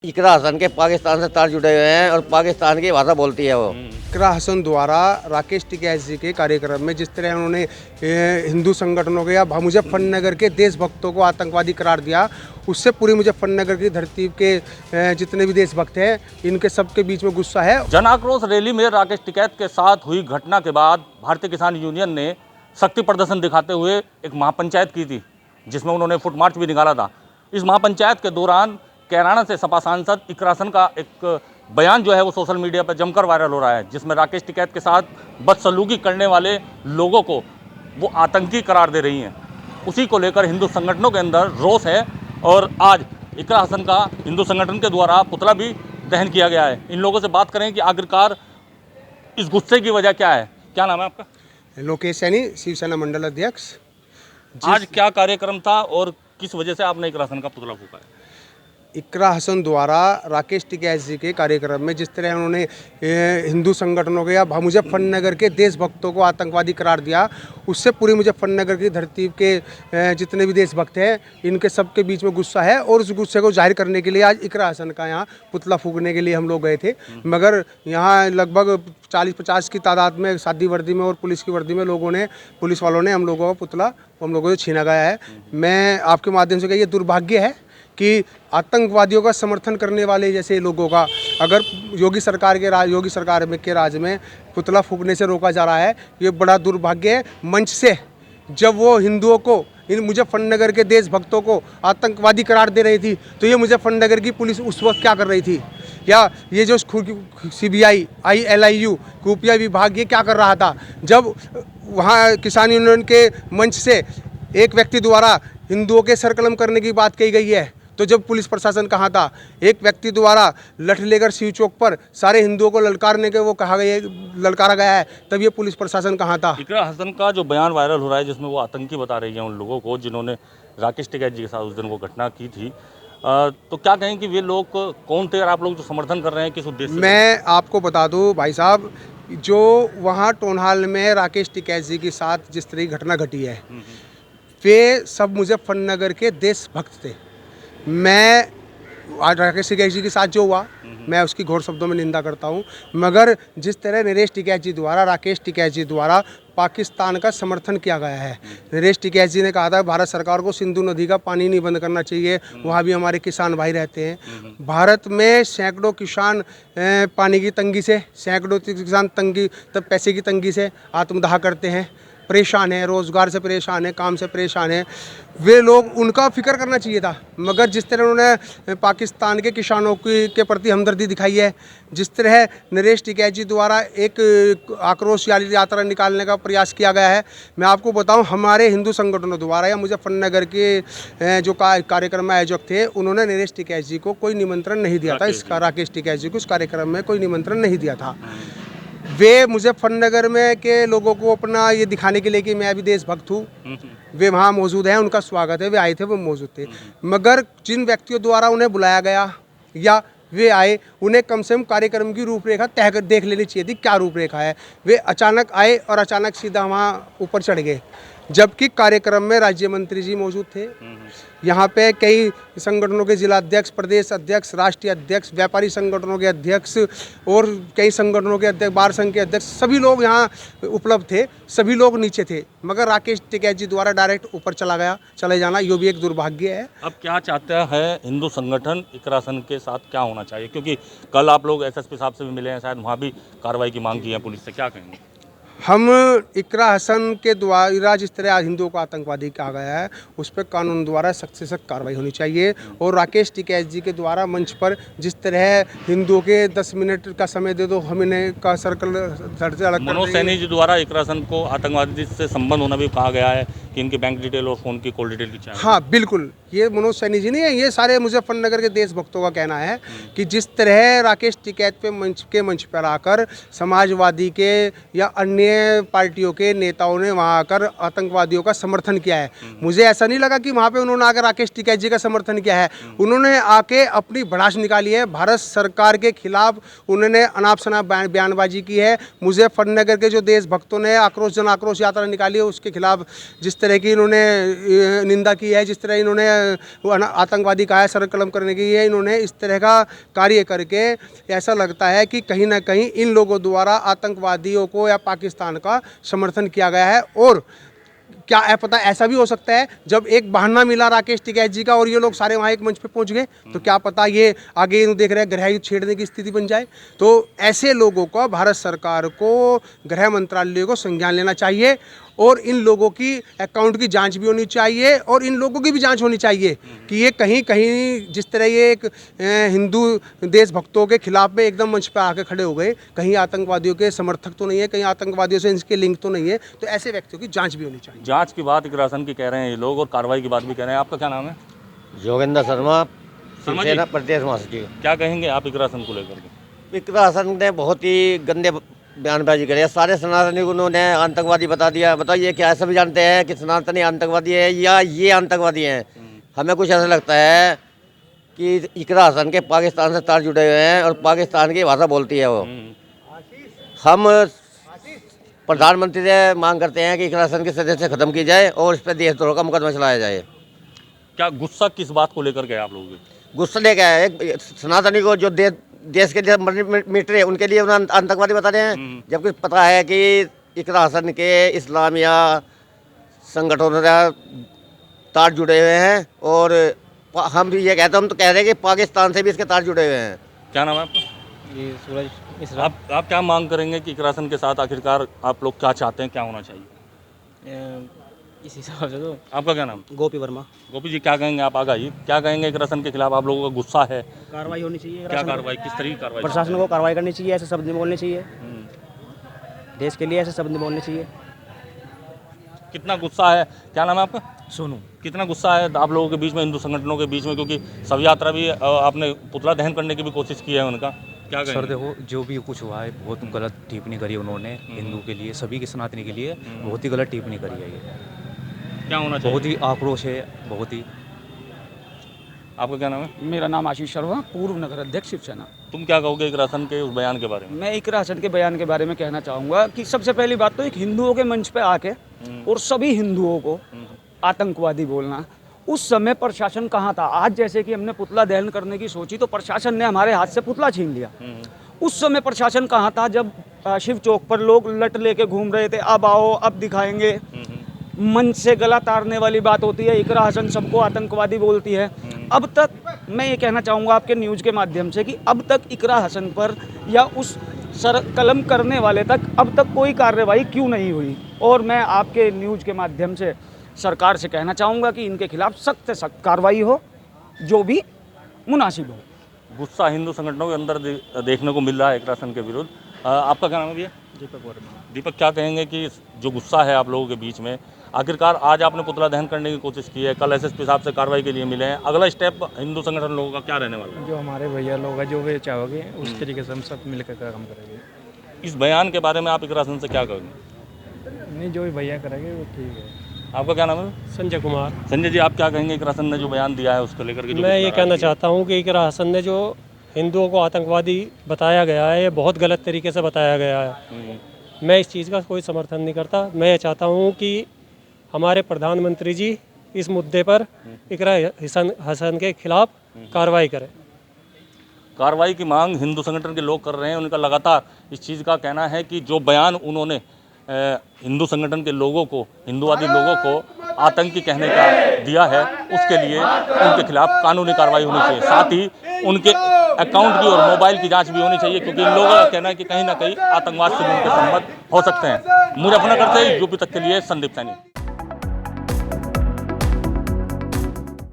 इकरा हसन के पाकिस्तान से तार जुड़े हुए हैं और पाकिस्तान की भाषा बोलती है वो। इकरा हसन द्वारा राकेश टिकैत जी के कार्यक्रम में जिस तरह उन्होंने हिंदू संगठनों के या मुजफ्फरनगर के देशभक्तों को आतंकवादी करार दिया, उससे पूरी मुजफ्फरनगर की धरती के जितने भी देशभक्त हैं इनके सबके बीच में गुस्सा है। जन आक्रोश रैली में राकेश टिकैत के साथ हुई घटना के बाद भारतीय किसान यूनियन ने शक्ति प्रदर्शन दिखाते हुए एक महापंचायत की थी, जिसमें उन्होंने फुट मार्च भी निकाला था। इस महापंचायत के दौरान कैराना से सपा सांसद इकरा हसन का एक बयान जो है वो सोशल मीडिया पर जमकर वायरल हो रहा है, जिसमें राकेश टिकैत के साथ बदसलूकी करने वाले लोगों को वो आतंकी करार दे रही हैं। उसी को लेकर हिंदू संगठनों के अंदर रोष है और आज इकरा हसन का हिंदू संगठन के द्वारा पुतला भी दहन किया गया है। इन लोगों से बात करें कि आखिरकार इस गुस्से की वजह क्या है। क्या नाम है आपका? लोकेश सैनी, शिवसेना मंडल अध्यक्ष। आज क्या कार्यक्रम था और किस वजह से आपने इकरा हसन का पुतला फूंका है? इकरा हसन द्वारा राकेश टिकैत जी के कार्यक्रम में जिस तरह उन्होंने हिंदू संगठनों के या मुजफ्फरनगर के देशभक्तों को आतंकवादी करार दिया, उससे पूरी मुजफ्फरनगर की धरती के जितने भी देशभक्त हैं इनके सबके बीच में गुस्सा है। और उस गुस्से को जाहिर करने के लिए आज इकरा हसन का यहाँ पुतला फूंकने के लिए हम लोग गए थे, मगर यहाँ लगभग 40-50 की तादाद में सादी वर्दी में और पुलिस की वर्दी में पुलिस वालों ने हम लोगों का पुतला हम लोगों से छीना गया है। मैं आपके माध्यम से ये दुर्भाग्य है कि आतंकवादियों का समर्थन करने वाले जैसे लोगों का अगर योगी सरकार के राज में पुतला फूंकने से रोका जा रहा है, ये बड़ा दुर्भाग्य है। मंच से जब वो हिंदुओं को, इन मुजफ्फरनगर के देशभक्तों को आतंकवादी करार दे रही थी, तो ये मुजफ्फरनगर की पुलिस उस वक्त क्या कर रही थी, या ये जो CBI, LIU खुफिया विभाग ये क्या कर रहा था, जब वहाँ किसान यूनियन के मंच से एक व्यक्ति द्वारा हिंदुओं के सरकलम करने की बात कही गई है, तो जब पुलिस प्रशासन कहाँ था? एक व्यक्ति द्वारा लठ लेकर शिव चौक पर सारे हिंदुओं को ललकारने के वो ललकारा गया है, तब ये पुलिस प्रशासन कहाँ था? इकरा हसन का जो बयान वायरल हो रहा है, जिसमें वो आतंकी बता रही है उन लोगों को जिन्होंने राकेश टिकैत जी के साथ उस दिन वो घटना की थी, तो क्या कहें कि वे लोग कौन थे और आप लोग जो समर्थन कर रहे हैं किस उद्देश्य से? मैं आपको बता दूं भाई साहब, जो वहाँ टोनहाल में राकेश टिकैत जी के साथ जिस तरह की घटना घटी है, वे सब मुजफ्फरनगर के देशभक्त थे। मैं आज राकेश टिकैत जी के साथ जो हुआ, मैं उसकी घोर शब्दों में निंदा करता हूं, मगर जिस तरह नरेश टिकैत जी द्वारा राकेश टिकैत जी द्वारा पाकिस्तान का समर्थन किया गया है। नरेश टिकैत जी ने कहा था भारत सरकार को सिंधु नदी का पानी नहीं बंद करना चाहिए, वहाँ भी हमारे किसान भाई रहते हैं। भारत में सैकड़ों किसान पानी की तंगी से, सैकड़ों किसान पैसे की तंगी से आत्मदाह करते हैं, परेशान है, रोज़गार से परेशान है, काम से परेशान है। वे लोग, उनका फिक्र करना चाहिए था, मगर जिस तरह उन्होंने पाकिस्तान के किसानों के प्रति हमदर्दी दिखाई है, जिस तरह नरेश टिकैत जी द्वारा एक आक्रोश यात्रा निकालने का प्रयास किया गया है, मैं आपको बताऊं हमारे हिंदू संगठनों द्वारा या मुजफ्फरनगर के जो कार्यक्रम आयोजक थे, उन्होंने नरेश टिकैत जी को कोई निमंत्रण नहीं दिया था। इसका राकेश टिकैत जी को उस कार्यक्रम में कोई निमंत्रण नहीं दिया था। वे मुजफ्फरनगर में के लोगों को अपना ये दिखाने के लिए कि मैं अभी देशभक्त हूँ, वे वहाँ मौजूद हैं, उनका स्वागत है, वे आए थे, वो मौजूद थे। मगर जिन व्यक्तियों द्वारा उन्हें बुलाया गया या वे आए, उन्हें कम से कम कार्यक्रम की रूपरेखा तय कर देख लेनी चाहिए थी क्या रूपरेखा है। वे अचानक आए और अचानक सीधा वहाँ ऊपर चढ़ गए, जबकि कार्यक्रम में राज्य मंत्री जी मौजूद थे। यहाँ पे कई संगठनों के जिला अध्यक्ष, प्रदेश अध्यक्ष, राष्ट्रीय अध्यक्ष, व्यापारी संगठनों के अध्यक्ष और कई संगठनों के अध्यक्ष, बार संघ के अध्यक्ष, सभी लोग यहाँ उपलब्ध थे, सभी लोग नीचे थे, मगर राकेश टिकैत जी द्वारा डायरेक्ट ऊपर चले जाना ये भी एक दुर्भाग्य है। अब क्या चाहता है हिंदू संगठन, इकरा हसन के साथ क्या होना चाहिए? क्योंकि कल आप लोग SSP साहब से भी मिले हैं, शायद वहाँ भी कार्रवाई की मांग की है पुलिस से, क्या कहेंगे? हम इकरा हसन के द्वारा जिस तरह आज हिंदुओं को आतंकवादी कहा गया है, उस पर कानून द्वारा सख्त से सख्त कार्रवाई होनी चाहिए। और राकेश टिकैत जी के द्वारा मंच पर जिस तरह हिंदुओं के 10 मिनट का समय दे दो, हम इन्हें का सर्कल धड़ से अलग, मनोज सैनी जी द्वारा इकरा हसन को आतंकवादी से संबंध होना भी कहा गया है कि इनके बैंक डिटेल और फ़ोन की कॉल डिटेल की चाहिए। हाँ बिल्कुल, ये मनोज सैनी जी नहीं है, ये सारे मुजफ्फरनगर के देशभक्तों का कहना है कि जिस तरह राकेश टिकैत पे मंच पर आकर समाजवादी के या अन्य पार्टियों के नेताओं ने वहाँ आकर आतंकवादियों का समर्थन किया है, मुझे ऐसा नहीं लगा कि वहाँ पे उन्होंने आकर राकेश टिकैत जी का समर्थन किया है। उन्होंने आके अपनी भड़ास निकाली है, भारत सरकार के खिलाफ उन्होंने अनाप शनाप बयानबाजी की है। मुजफ्फरनगर के जो देशभक्तों ने जन आक्रोश यात्रा निकाली है, उसके खिलाफ जिस तरह की इन्होंने निंदा की है, जिस तरह इन्होंने वो आतंकवादी काया सर्वकलम करने की, ये इन्होंने इस तरह का कार्य करके ऐसा लगता है कि कहीं ना कहीं इन लोगों द्वारा आतंकवादियों को या पाकिस्तान का समर्थन किया गया है। और क्या पता ऐसा भी हो सकता है, जब एक बहाना मिला राकेश टिकैत जी का और ये लोग सारे वहाँ एक मंच पे पहुँच गए, तो क्या पता ये आगे देख रहे हैं गृह युद्ध छेड़ने की स्थिति बन जाए। तो ऐसे लोगों को भारत सरकार को, गृह मंत्रालय को संज्ञान लेना चाहिए और इन लोगों की अकाउंट की जांच भी होनी चाहिए और इन लोगों की भी जांच होनी चाहिए कि ये कहीं कहीं जिस तरह ये एक हिंदू देशभक्तों के खिलाफ में एकदम मंच पर आके खड़े हो गए, कहीं आतंकवादियों के समर्थक तो नहीं है, कहीं आतंकवादियों से इनके लिंक तो नहीं है। तो ऐसे व्यक्तियों की जांच भी होनी चाहिए। जांच की बात इकरा हसन की कह रहे हैं ये लोग और कार्रवाई की बात भी कह रहे हैं। आपका क्या नाम है? जोगेंद्र शर्मा, शर्मा जी। शिवसेना प्रदेश महासचिव। क्या कहेंगे आप इकरा हसन को लेकर के? इकरा हसन ने बहुत ही गंदे बयानबाजी करी है। सारे सनातनी को उन्होंने आतंकवादी बता दिया। बताइए क्या ऐसा भी जानते हैं कि सनातनी आतंकवादी है या ये आतंकवादी हैं? हमें कुछ ऐसा लगता है कि इकरा हसन के पाकिस्तान से तार जुड़े हुए हैं और पाकिस्तान की भाषा बोलती है वो। हम प्रधानमंत्री से मांग करते हैं कि इकरा हसन की सदस्य खत्म की जाए और इस पर देशद्रोह का मुकदमा चलाया जाए। क्या गुस्सा किस बात को लेकर के आप लोगों के? गुस्सा लेके आए एक सनातनी को जो देश के मिट रहे उनके लिए उन्हें आतंकवादी बता रहे हैं, जबकि पता है कि इकरा हसन के इस्लाम या संगठनों से तार जुड़े हुए हैं। और हम भी ये कहते हैं, हम तो कह रहे हैं कि पाकिस्तान से भी इसके तार जुड़े हुए हैं। क्या नाम है आपका? ये सूरज मिश्रा। आप क्या मांग करेंगे कि इकरा हसन के साथ आखिरकार आप लोग क्या चाहते हैं, क्या होना चाहिए? इस हिसाब से तो आपका क्या नाम? गोपी वर्मा। गोपी जी क्या कहेंगे आप? आगे आइए। क्या कहेंगे इकरा हसन के खिलाफ? आप लोगों का गुस्सा है, कार्रवाई होनी चाहिए। क्या कार्रवाई, किस तरह की कार्रवाई? प्रशासन को कार्रवाई करनी चाहिए, ऐसे शब्द नहीं बोलने चाहिए। देश के लिए ऐसे शब्द नहीं बोलने चाहिए। कितना गुस्सा है? क्या नाम है आपका? सोनू। कितना गुस्सा है आप लोगों के बीच में, हिंदू संगठनों के बीच में? क्योंकि शव यात्रा भी आपने पुतला दहन करने की भी कोशिश की है उनका, क्या सर कहेंगे? देखो, जो भी कुछ हुआ है बहुत गलत टिप्पणी करी उन्होंने हिंदू के लिए, सभी के सनातनी के लिए बहुत ही गलत टिप्पणी करी है। ये क्या होना चाहिए? बहुत ही आक्रोश है, बहुत ही। आपका क्या नाम है? मेरा नाम आशीष शर्मा, पूर्व नगर अध्यक्ष शिवसेना। तुम क्या कहोगे इकरा हसन के उस बयान के बारे में? मैं इकरा हसन के बयान के बारे में कहना चाहूँगा कि सबसे पहली बात तो एक हिंदुओं के मंच पे आके और सभी हिंदुओं को आतंकवादी बोलना, उस समय प्रशासन कहाँ था? आज जैसे कि हमने पुतला दहन करने की सोची तो प्रशासन ने हमारे हाथ से पुतला छीन लिया। उस समय प्रशासन कहाँ था जब शिव चौक पर लोग लट लेके घूम रहे थे, अब आओ अब दिखाएंगे। मंच से गला तारने वाली बात होती है, इकरा हसन सबको आतंकवादी बोलती है। अब तक मैं ये कहना चाहूँगा आपके न्यूज़ के माध्यम से कि अब तक इकरा हसन पर या उस सर कलम करने वाले तक अब तक कोई कार्रवाई क्यों नहीं हुई? और मैं आपके न्यूज़ के माध्यम से सरकार से कहना चाहूँगा कि इनके खिलाफ सख्त से सख्त कार्रवाई हो, जो भी मुनासिब हो। गुस्सा हिंदू संगठनों के अंदर देखने को मिल रहा है इकरा हसन के विरुद्ध। आपका क्या नाम है भैया? दीपक वर्मा। दीपक, क्या कहेंगे कि जो गुस्सा है आप लोगों के बीच में, आखिरकार आज आपने पुतला दहन करने की कोशिश की है, कल एसएसपी साहब से कार्रवाई के लिए मिले हैं, अगला स्टेप हिंदू संगठन लोगों का क्या रहने वाला है? जो हमारे भैया लोग हैं, जो वे चाहोगे उस तरीके से हम सब मिलकर काम करेंगे। इस बयान के बारे में आप इकरा हसन से क्या कहेंगे? नहीं, जो भी भैया करेंगे वो ठीक है। आपका क्या नाम है? संजय कुमार। संजय जी, आप क्या कहेंगे इकरा हसन ने जो बयान दिया है उसको लेकर के? मैं ये कहना चाहता हूँ कि इकरा हसन ने जो हिंदुओं को आतंकवादी बताया गया है, ये बहुत गलत तरीके से बताया गया है। मैं इस चीज़ का कोई समर्थन नहीं करता। मैं ये चाहता हूँ कि हमारे प्रधानमंत्री जी इस मुद्दे पर इकरा हसन के खिलाफ कार्रवाई करें। कार्रवाई की मांग हिंदू संगठन के लोग कर रहे हैं। उनका लगातार इस चीज़ का कहना है कि जो बयान उन्होंने हिंदू संगठन के लोगों को, हिंदुवादी लोगों को आतंकी कहने का दिया है, उसके लिए उनके खिलाफ कानूनी कार्रवाई होनी चाहिए। साथ ही उनके अकाउंट की और मोबाइल की जांच भी होनी चाहिए, क्योंकि इन लोगों का कहना है कि कहीं ना कहीं आतंकवाद से भी उनके संबंध हो सकते हैं। मुजफ्फरनगर से यूपी तक के लिए संदीप सैनी।